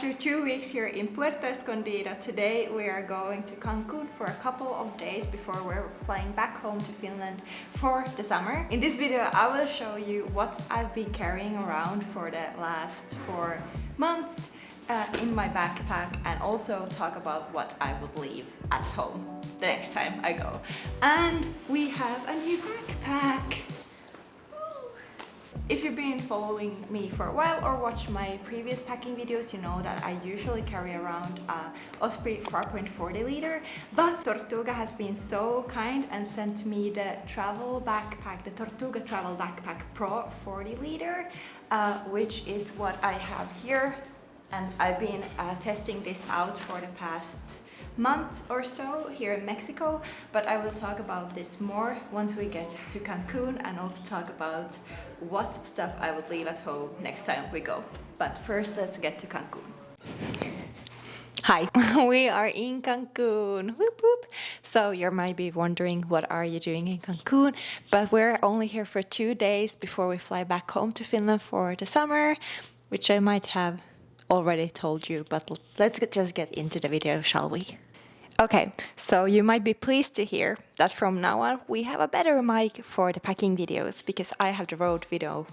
After 2 weeks here in Puerto Escondido, today we are going to Cancun for a couple of days before we're flying back home to Finland for the summer. In this video I will show you what I've been carrying around for the last 4 months in my backpack, and also talk about what I would leave at home the next time I go. And we have a new backpack! If you've been following me for a while or watched my previous packing videos, you know that I usually carry around a Osprey 4.40 liter, but Tortuga has been so kind and sent me the travel backpack, the Tortuga Travel Backpack Pro 40 liter, which is what I have here. And I've been testing this out for the past month or so here in Mexico, but I will talk about this more once we get to Cancun, and also talk about what stuff I would leave at home next time we go. But first, let's get to Cancun. Hi, we are in Cancun. Whoop, whoop. So you might be wondering, what are you doing in Cancun? But we're only here for 2 days before we fly back home to Finland for the summer, which I might have already told you, but let's just get into the video, shall we? Okay, so you might be pleased to hear that from now on we have a better mic for the packing videos, because I have the Rode Video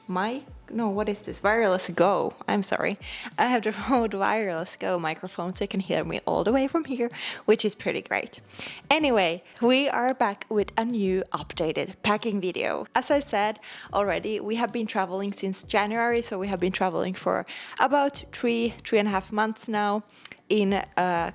mic. No, what is this? Wireless Go. I'm sorry. I have the Rode Wireless Go microphone, so you can hear me all the way from here, which is pretty great. Anyway, we are back with a new updated packing video. As I said already, we have been traveling since January, so we have been traveling for about 3.5 months now in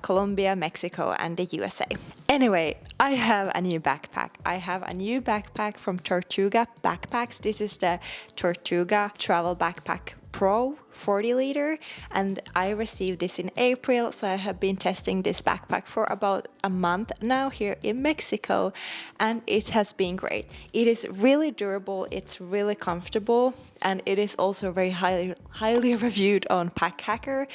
Colombia, Mexico, and the USA. Anyway, I have a new backpack. I have a new backpack from Tortuga Backpacks. This is the Tortuga Travel Backpack Pro 40 liter, and I received this in April, so I have been testing this backpack for about a month now here in Mexico, and it has been great. It is really durable, it's really comfortable, and it is also very highly reviewed on Pack Hacker,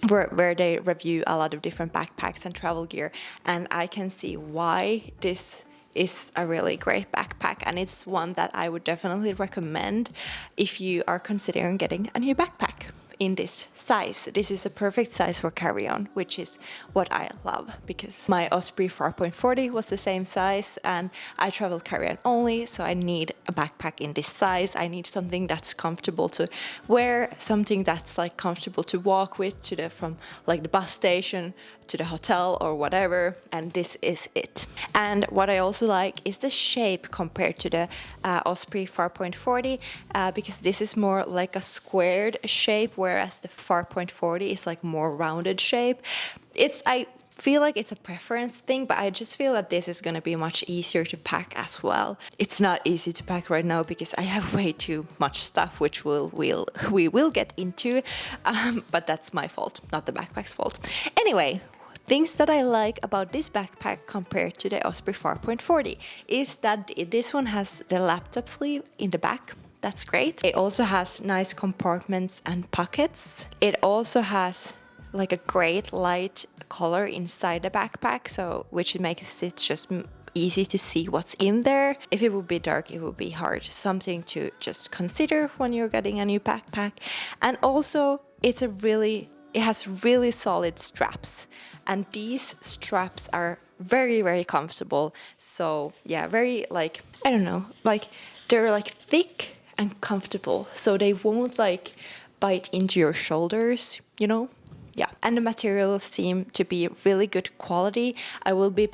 where they review a lot of different backpacks and travel gear, and I can see why this is a really great backpack, and it's one that I would definitely recommend if you are considering getting a new backpack in this size. This is a perfect size for carry-on, which is what I love, because my Osprey 4.40 was the same size and I travel carry-on only, so I need a backpack in this size. I need something that's comfortable to wear, something that's like comfortable to walk with from like the bus station to the hotel or whatever, and this is it. And what I also like is the shape compared to the Osprey 4.40, because this is more like a squared shape, whereas the 4.40 is like more rounded shape. I feel like it's a preference thing, but I just feel that this is going to be much easier to pack as well. It's not easy to pack right now because I have way too much stuff, which we will get into, but that's my fault, not the backpack's fault. Anyway, things that I like about this backpack compared to the Osprey 4.40 is that this one has the laptop sleeve in the back. That's great. It also has nice compartments and pockets. It also has like a great light color inside the backpack, which makes it just easy to see what's in there. If it would be dark, it would be hard. Something to just consider when you're getting a new backpack. And also, it has really solid straps, and these straps are very, very comfortable. So yeah, very like, I don't know, like they're like thick and comfortable, so they won't like bite into your shoulders, you know? Yeah, and the materials seem to be really good quality. I will be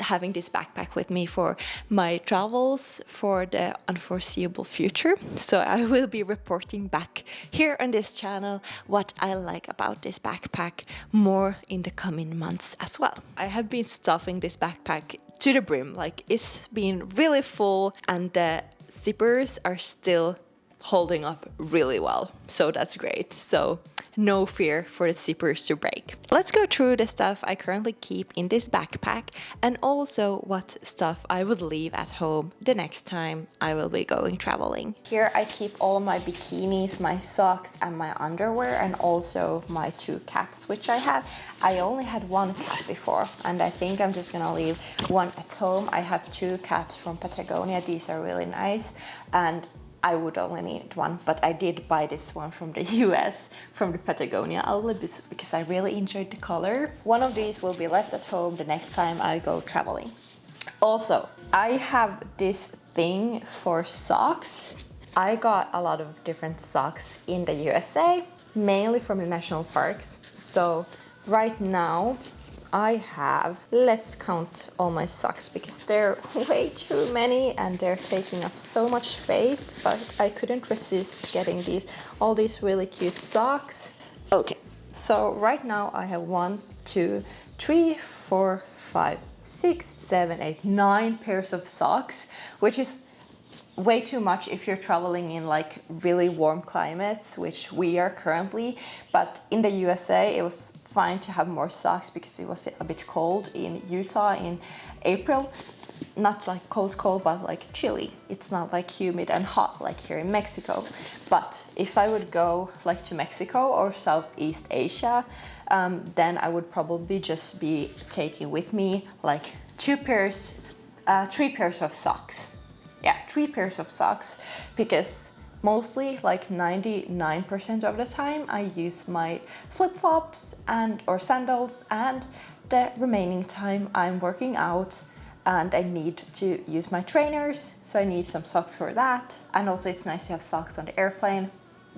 having this backpack with me for my travels for the unforeseeable future. So I will be reporting back here on this channel what I like about this backpack more in the coming months as well. I have been stuffing this backpack to the brim, like it's been really full, and the zippers are still holding up really well. So that's great. So no fear for the zippers to break. Let's go through the stuff I currently keep in this backpack, and also what stuff I would leave at home the next time I will be going traveling. Here I keep all my bikinis, my socks, and my underwear, and also my 2 caps, which I have. I only had 1 cap before, and I think I'm just gonna leave 1 at home. I have 2 caps from Patagonia. These are really nice, and I would only need one, but I did buy this one from the US, from the Patagonia outlet, because I really enjoyed the color. One of these will be left at home the next time I go traveling. Also, I have this thing for socks. I got a lot of different socks in the USA, mainly from the national parks. So right now I have, let's count all my socks because there are way too many and they're taking up so much space, but I couldn't resist getting all these really cute socks. Okay, so right now I have 1, 2, 3, 4, 5, 6, 7, 8, 9 pairs of socks, which is way too much if you're traveling in like really warm climates, which we are currently. But in the USA, it was fine to have more socks because it was a bit cold in Utah in April. Not like cold, but like chilly. It's not like humid and hot like here in Mexico. But if I would go like to Mexico or Southeast Asia, then I would probably just be taking with me like 3 pairs of socks. Yeah, 3 pairs of socks, because mostly like 99% of the time I use my flip-flops or sandals, and the remaining time I'm working out and I need to use my trainers, so I need some socks for that. And also it's nice to have socks on the airplane,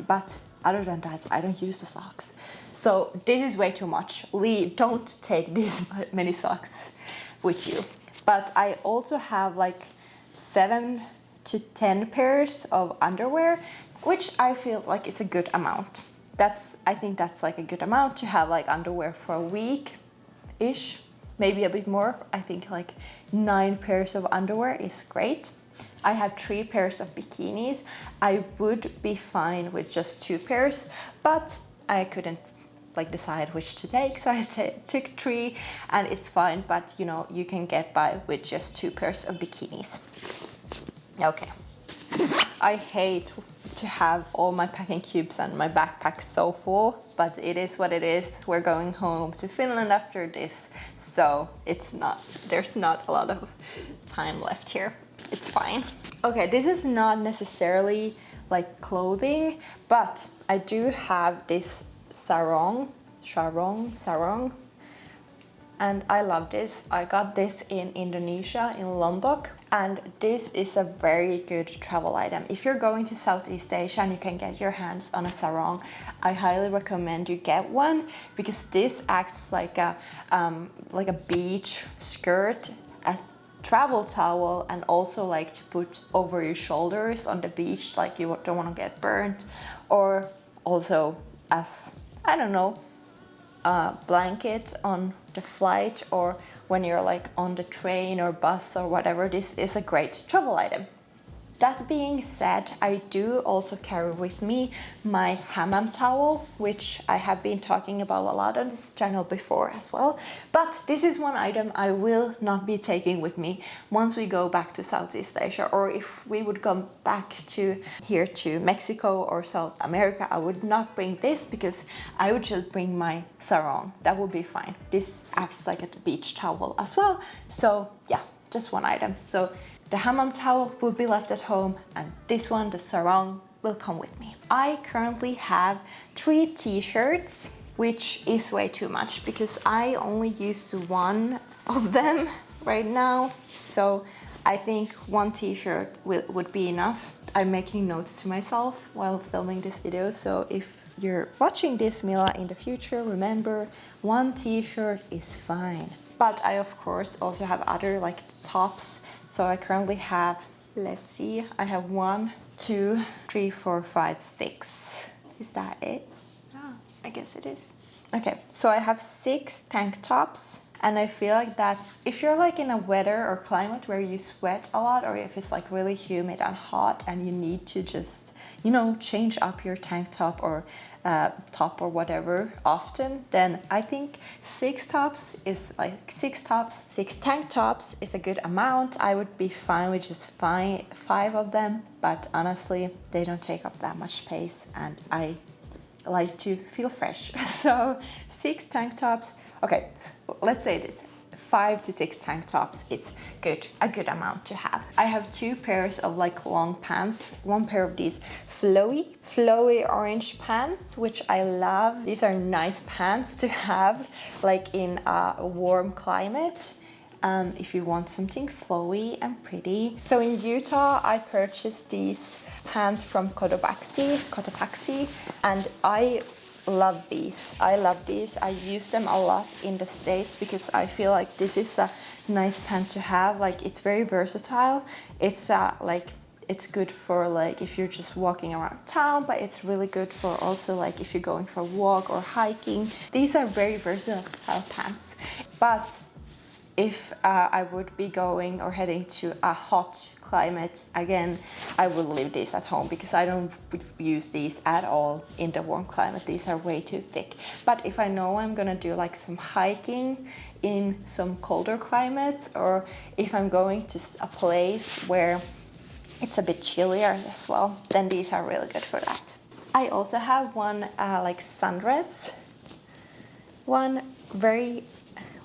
but other than that I don't use the socks. So this is way too much. Lee, don't take this many socks with you. But I also have like 7 to 10 pairs of underwear, which I feel like it's a good amount. I think that's like a good amount to have like underwear for a week-ish, maybe a bit more. I think like 9 pairs of underwear is great. I have 3 pairs of bikinis. I would be fine with just 2 pairs, but I couldn't like decide which to take, so I took 3, and it's fine, but you know, you can get by with just 2 pairs of bikinis. Okay. I hate to have all my packing cubes and my backpack so full, but it is what it is. We're going home to Finland after this, so there's not a lot of time left here. It's fine. Okay, this is not necessarily like clothing, but I do have this sarong, and I love this. I got this in Indonesia, in Lombok, and this is a very good travel item. If you're going to Southeast Asia and you can get your hands on a sarong, I highly recommend you get one, because this acts like a beach skirt, a travel towel, and also like to put over your shoulders on the beach, like you don't want to get burnt, or also as, I don't know, a blanket on the flight, or when you're like on the train or bus or whatever. This is a great travel item. That being said, I do also carry with me my hammam towel, which I have been talking about a lot on this channel before as well. But this is one item I will not be taking with me once we go back to Southeast Asia, or if we would come back here to Mexico or South America. I would not bring this, because I would just bring my sarong. That would be fine. This acts like a beach towel as well. So yeah, just one item. So the hammam towel will be left at home, and this one, the sarong, will come with me. I currently have 3 t-shirts, which is way too much because I only use one of them right now. So I think 1 t-shirt would be enough. I'm making notes to myself while filming this video, so if you're watching this, Mila, in the future, remember, 1 t-shirt is fine. But I of course also have other like tops. So I currently have, let's see, I have 1, 2, 3, 4, 5, 6. Is that it? Yeah, I guess it is. Okay, so I have 6 tank tops. And I feel like that's, if you're like in a weather or climate where you sweat a lot, or if it's like really humid and hot and you need to just, you know, change up your tank top or top or whatever often, then I think 6 tank tops is a good amount. I would be fine with just 5 of them, but honestly, they don't take up that much space and I like to feel fresh. So 6 tank tops. Okay, let's say this. 5 to 6 tank tops is a good amount to have. I have 2 pairs of like long pants, 1 pair of these flowy orange pants, which I love. These are nice pants to have like in a warm climate. If you want something flowy and pretty. So in Utah, I purchased these pants from Cotopaxi, and I love these. I love these. I use them a lot in the States because I feel like this is a nice pant to have. Like, it's very versatile. It's it's good for like if you're just walking around town, but it's really good for also like if you're going for a walk or hiking. These are very versatile pants. But if I would be going or heading to a hot climate, again, I would leave these at home because I don't use these at all in the warm climate. These are way too thick. But if I know I'm gonna do like some hiking in some colder climates, or if I'm going to a place where it's a bit chillier as well, then these are really good for that. I also have one like sundress,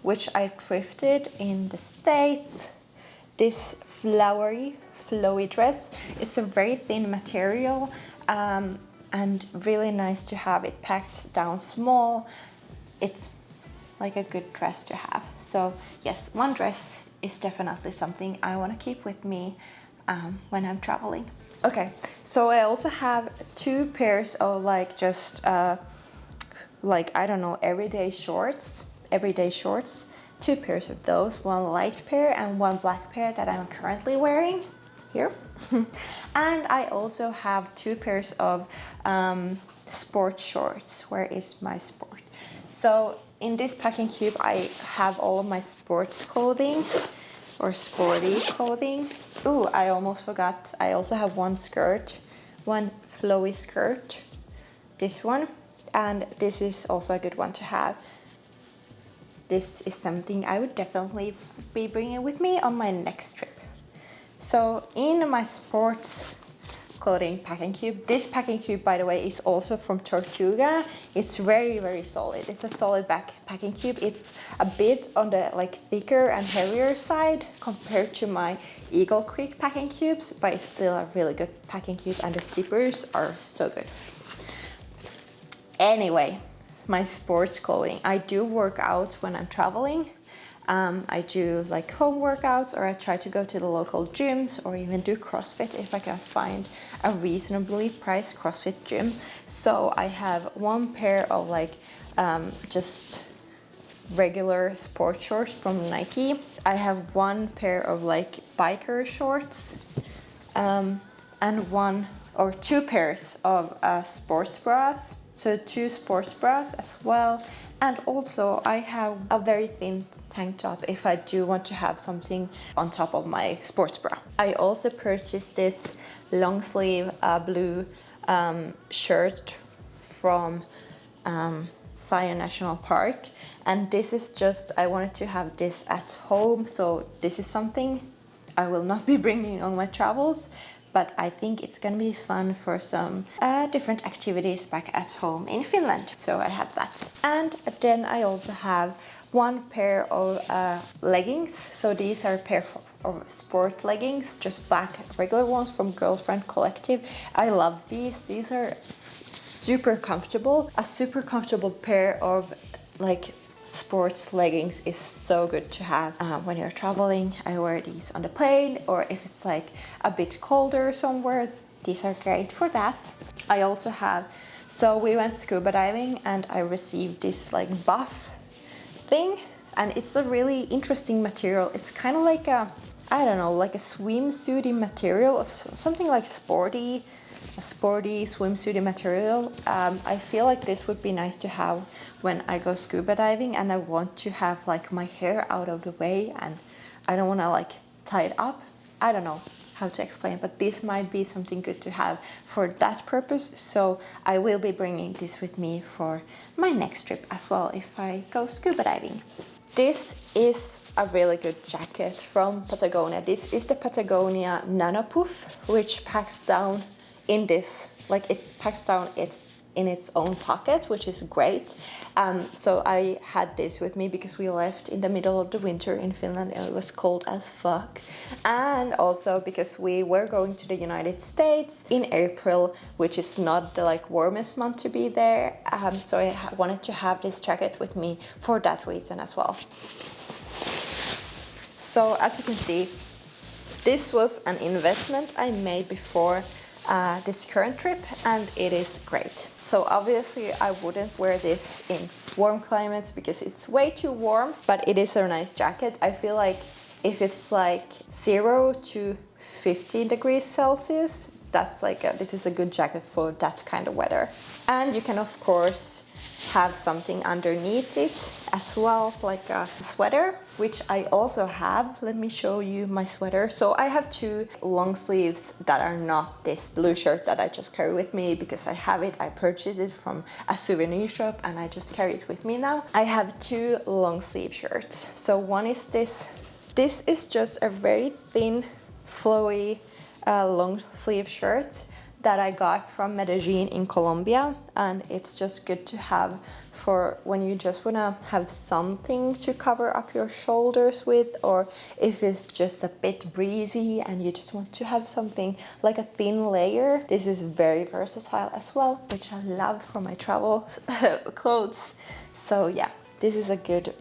which I thrifted in the States. This flowy dress. It's a very thin material and really nice to have. It packs down small. It's like a good dress to have. So yes, one dress is definitely something I want to keep with me when I'm traveling. Okay, so I also have 2 pairs of like just like, I don't know, everyday shorts. 2 pairs of those, 1 light pair and 1 black pair that I'm currently wearing here. And I also have 2 pairs of sport shorts. Where is my sport? So in this packing cube I have all of my sports clothing or sporty clothing. Ooh, I almost forgot. I also have 1 skirt, 1 flowy skirt, this one, and this is also a good one to have. This is something I would definitely be bringing with me on my next trip. So in my sports clothing packing cube, this packing cube, by the way, is also from Tortuga. It's very, very solid. It's a solid packing cube. It's a bit on the like thicker and heavier side compared to my Eagle Creek packing cubes, but it's still a really good packing cube, and the zippers are so good. Anyway, my sports clothing. I do work out when I'm traveling. I do like home workouts, or I try to go to the local gyms, or even do CrossFit if I can find a reasonably priced CrossFit gym. So I have 1 pair of like just regular sport shorts from Nike. I have 1 pair of like biker shorts and 1 or 2 pairs of sports bras. So 2 sports bras as well. And also I have a very thin tank top if I do want to have something on top of my sports bra. I also purchased this long sleeve blue shirt from Zion National Park. And this is just, I wanted to have this at home. So this is something I will not be bringing on my travels, but I think it's gonna be fun for some different activities back at home in Finland. So I have that. And then I also have 1 pair of leggings. So these are a pair of sport leggings, just black regular ones from Girlfriend Collective. I love these. These are super comfortable. A super comfortable pair of like sports leggings is so good to have when you're traveling. I wear these on the plane, or if it's like a bit colder somewhere, these are great for that. I also have, so we went scuba diving and I received this like buff thing, and it's a really interesting material. It's kind of like a, I don't know, like a swimsuity material, or something like a sporty swimsuity material. I feel like this would be nice to have when I go scuba diving and I want to have like my hair out of the way and I don't want to like tie it up. I don't know how to explain, but this might be something good to have for that purpose. So I will be bringing this with me for my next trip as well if I go scuba diving. This is a really good jacket from Patagonia. This is the Patagonia Nano Puff, which packs down in this, like it packs down it in its own pocket, which is great. So I had this with me because we left in the middle of the winter in Finland and it was cold as fuck. And also because we were going to the United States in April, which is not the like warmest month to be there. So I wanted to have this jacket with me for that reason as well. So as you can see, this was an investment I made before this current trip, and it is great. So obviously I wouldn't wear this in warm climates because it's way too warm, but it is a nice jacket. I feel like if it's like 0 to 15 degrees Celsius, that's like this is a good jacket for that kind of weather. And you can of course have something underneath it as well, like a sweater, which I also have. Let me show you my sweater. So I have 2 long sleeves that are not this blue shirt that I just carry with me because I have it. I purchased it from a souvenir shop and I just carry it with me now. I have 2 long sleeve shirts. So one is this. This is just a very thin, flowy long sleeve shirt that I got from Medellin in Colombia, and it's just good to have for when you just wanna have something to cover up your shoulders with, or if it's just a bit breezy and you just want to have something like a thin layer. This is very versatile as well, which I love for my travel clothes. So yeah, this is a good.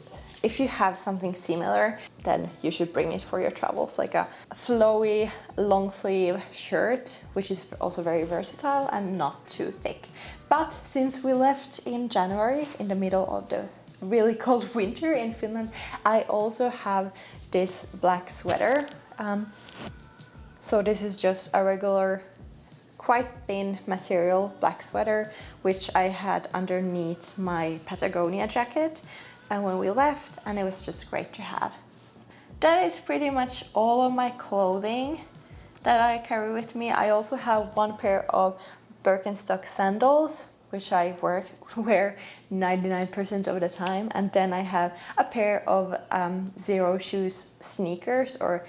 If you have something similar, then you should bring it for your travels, like a flowy long sleeve shirt, which is also very versatile and not too thick. But since we left in January, in the middle of the really cold winter in Finland, I also have this black sweater. So this is just a regular, quite thin material black sweater, which I had underneath my Patagonia jacket. And when we left, and it was just great to have. That is pretty much all of my clothing that I carry with me. I also have 1 pair of Birkenstock sandals, which I wear 99% of the time. And then I have a pair of zero shoes sneakers or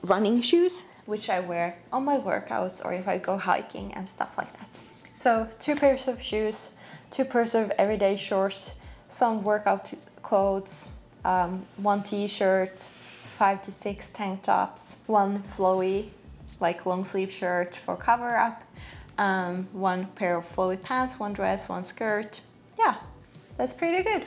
running shoes, which I wear on my workouts or if I go hiking and stuff like that. So 2 pairs of shoes, 2 pairs of everyday shorts, some workout clothes, 1 t-shirt, 5 to 6 tank tops, 1 flowy, like long sleeve shirt for cover up, 1 pair of flowy pants, 1 dress, 1 skirt. Yeah, that's pretty good.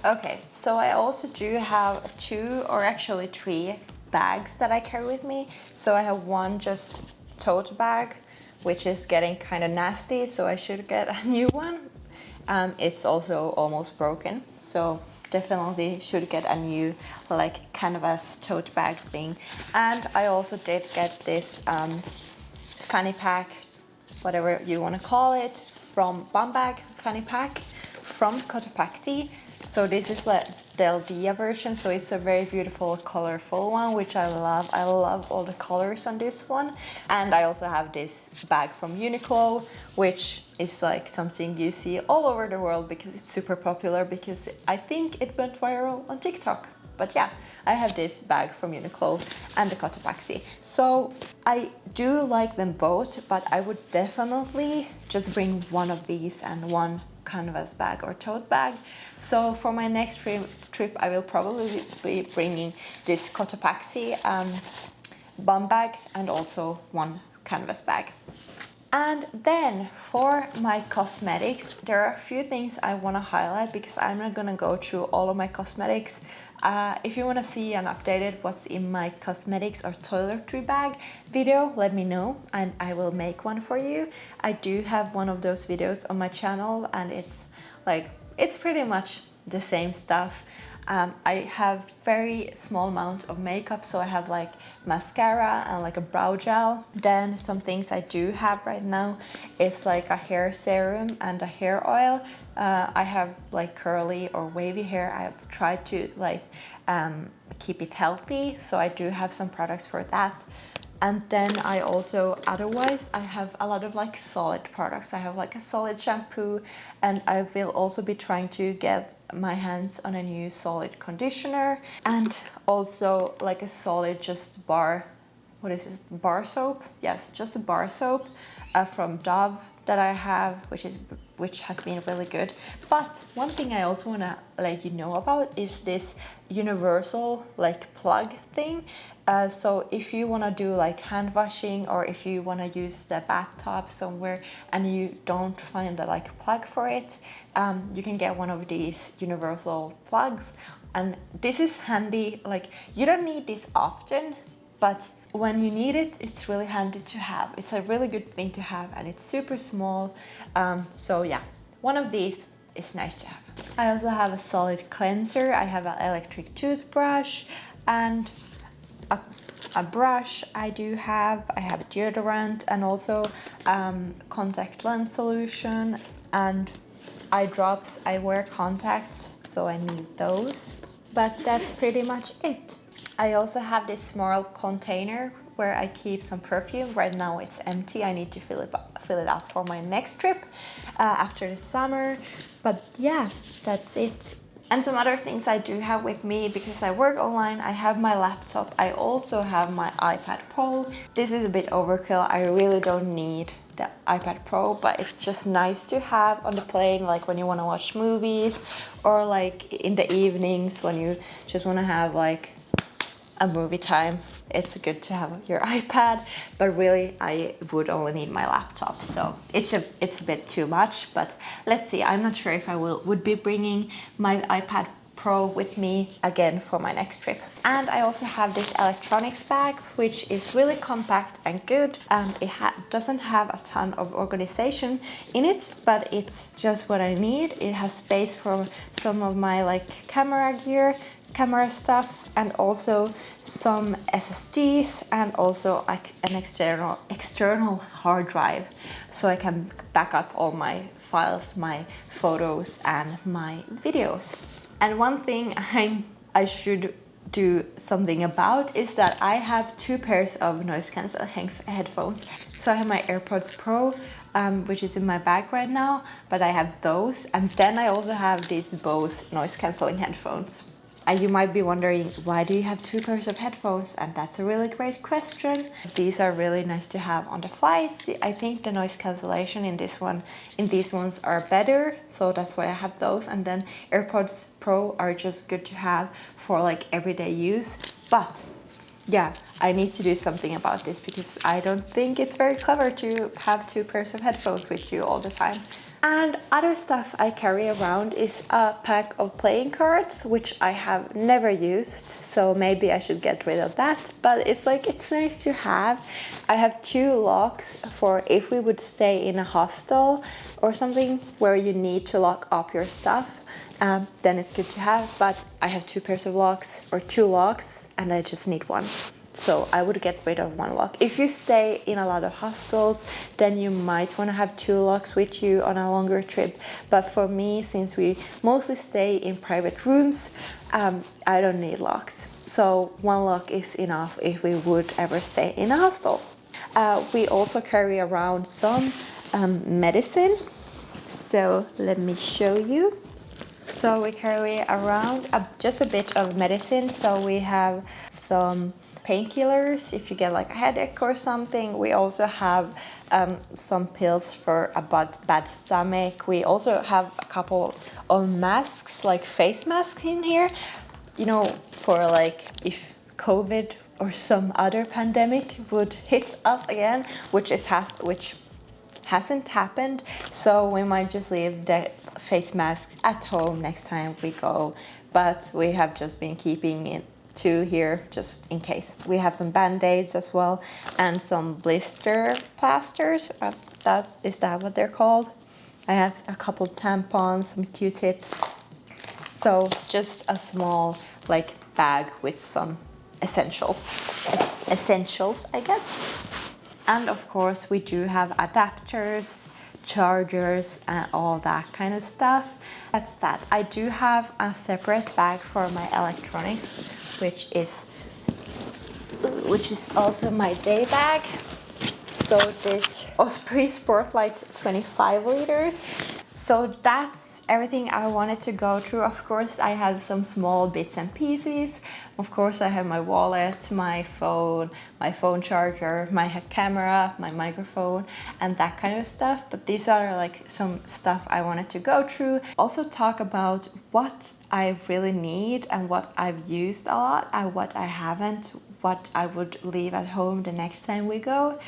Okay, so I also do have 2 or actually 3 bags that I carry with me. So I have 1 just tote bag, which is getting kind of nasty, so I should get a new one. It's also almost broken, so definitely should get a new like canvas tote bag thing. And I also did get this fanny pack, whatever you want to call it, from bum bag fanny pack from Cotopaxi. So this is like the Eldia version, so it's a very beautiful, colorful one, which I love. I love all the colors on this one. And I also have this bag from Uniqlo, which is like something you see all over the world because it's super popular, because I think it went viral on TikTok. But yeah, I have this bag from Uniqlo and the Cotopaxi. So I do like them both, but I would definitely just bring 1 of these and 1 canvas bag or tote bag. So for my next trip, I will probably be bringing this Cotopaxi bum bag and also 1 canvas bag. And then for my cosmetics, there are a few things I want to highlight because I'm not going to go through all of my cosmetics. If you want to see an updated what's in my cosmetics or toiletry bag video, let me know and I will make one for you. I do have one of those videos on my channel and it's pretty much the same stuff. I have very small amount of makeup, so I have like mascara and like a brow gel. Then some things I do have right now is like a hair serum and a hair oil. I have like curly or wavy hair. I've tried to like keep it healthy, so I do have some products for that. And then I also, otherwise, I have a lot of like solid products. I have like a solid shampoo, and I will also be trying to get my hands on a new solid conditioner, and also like a solid just bar, what is it, bar soap? Yes, just a bar soap from Dove that I have, which has been really good. But one thing I also want to let you know about is this universal like plug thing. So if you want to do like hand washing, or if you want to use the bathtub somewhere and you don't find a like plug for it, you can get one of these universal plugs. And this is handy. Like, you don't need this often, but when you need it, it's really handy to have. It's a really good thing to have, and it's super small. So yeah, one of these is nice to have. I also have a solid cleanser. I have an electric toothbrush and a brush. I have deodorant, and also contact lens solution and eye drops. I wear contacts, so I need those. But that's pretty much it. I also have this small container where I keep some perfume. Right now it's empty. I need to fill it up for my next trip after the summer. But yeah, that's it. And some other things I do have with me, because I work online. I have my laptop. I also have my iPad Pro. This is a bit overkill. I really don't need the iPad Pro, but it's just nice to have on the plane, like when you want to watch movies, or like in the evenings when you just want to have like a movie time. It's good to have your iPad, but really I would only need my laptop, so it's a bit too much. But let's see, I'm not sure if I would be bringing my iPad Pro with me again for my next trip. And I also have this electronics bag, which is really compact and good. It doesn't have a ton of organization in it, but it's just what I need. It has space for some of my like camera gear, camera stuff, and also some SSDs, and also like an external hard drive, so I can back up all my files, my photos and my videos. And one thing I should do something about is that I have two pairs of noise cancelling headphones. So I have my AirPods Pro, which is in my bag right now, but I have those, and then I also have these Bose noise cancelling headphones. And you might be wondering, why do you have two pairs of headphones? And that's a really great question. These are really nice to have on the flight. I think the noise cancellation in these ones are better, so that's why I have those. And then AirPods Pro are just good to have for like everyday use. But yeah, I need to do something about this, because I don't think it's very clever to have two pairs of headphones with you all the time. And other stuff I carry around is a pack of playing cards, which I have never used, so maybe I should get rid of that. But it's nice to have. I have 2 locks for if we would stay in a hostel or something where you need to lock up your stuff, then it's good to have. But I have 2 pairs of locks, or 2 locks, and I just need 1. So I would get rid of 1 lock. If you stay in a lot of hostels, then you might want to have 2 locks with you on a longer trip. But for me, since we mostly stay in private rooms, I don't need locks. So 1 lock is enough if we would ever stay in a hostel. We also carry around some medicine. So let me show you. So we carry around just a bit of medicine. So we have some painkillers if you get like a headache or something. We also have some pills for a bad stomach. We also have a couple of masks, like face masks in here, you know, for like if COVID or some other pandemic would hit us again, which hasn't happened, so we might just leave the face masks at home next time we go, but we have just been keeping it 2 here just in case. We have some band-aids as well, and some blister plasters. Is that what they're called? I have a couple tampons, some Q-tips. So just a small like bag with some essentials, I guess. And of course we do have adapters, chargers, and all that kind of stuff. That's that. I do have a separate bag for my electronics, which is which is also my day bag. So this Osprey Sportlight 25 liters. So that's everything I wanted to go through. Of course, I have some small bits and pieces. Of course, I have my wallet, my phone charger, my camera, my microphone, and that kind of stuff. But these are like some stuff I wanted to go through. Also talk about what I really need and what I've used a lot and what I haven't, what I would leave at home the next time we go.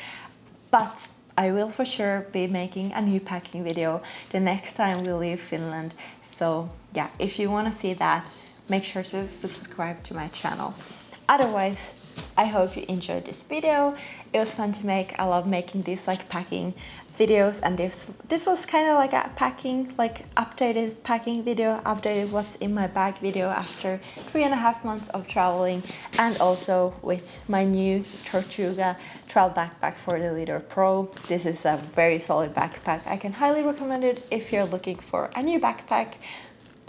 But I will for sure be making a new packing video the next time we leave Finland. So yeah, if you want to see that, make sure to subscribe to my channel. Otherwise, I hope you enjoyed this video. It was fun to make. I love making these like packing videos, and this was kind of like a packing, like updated packing video, updated what's in my bag video after 3.5 months of traveling, and also with my new Tortuga Travel Backpack 40-liter Pro. This is a very solid backpack. I can highly recommend it if you're looking for a new backpack.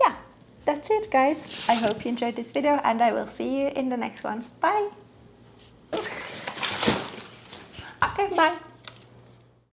Yeah, that's it guys. I hope you enjoyed this video, and I will see you in the next one. Bye! Okay, bye!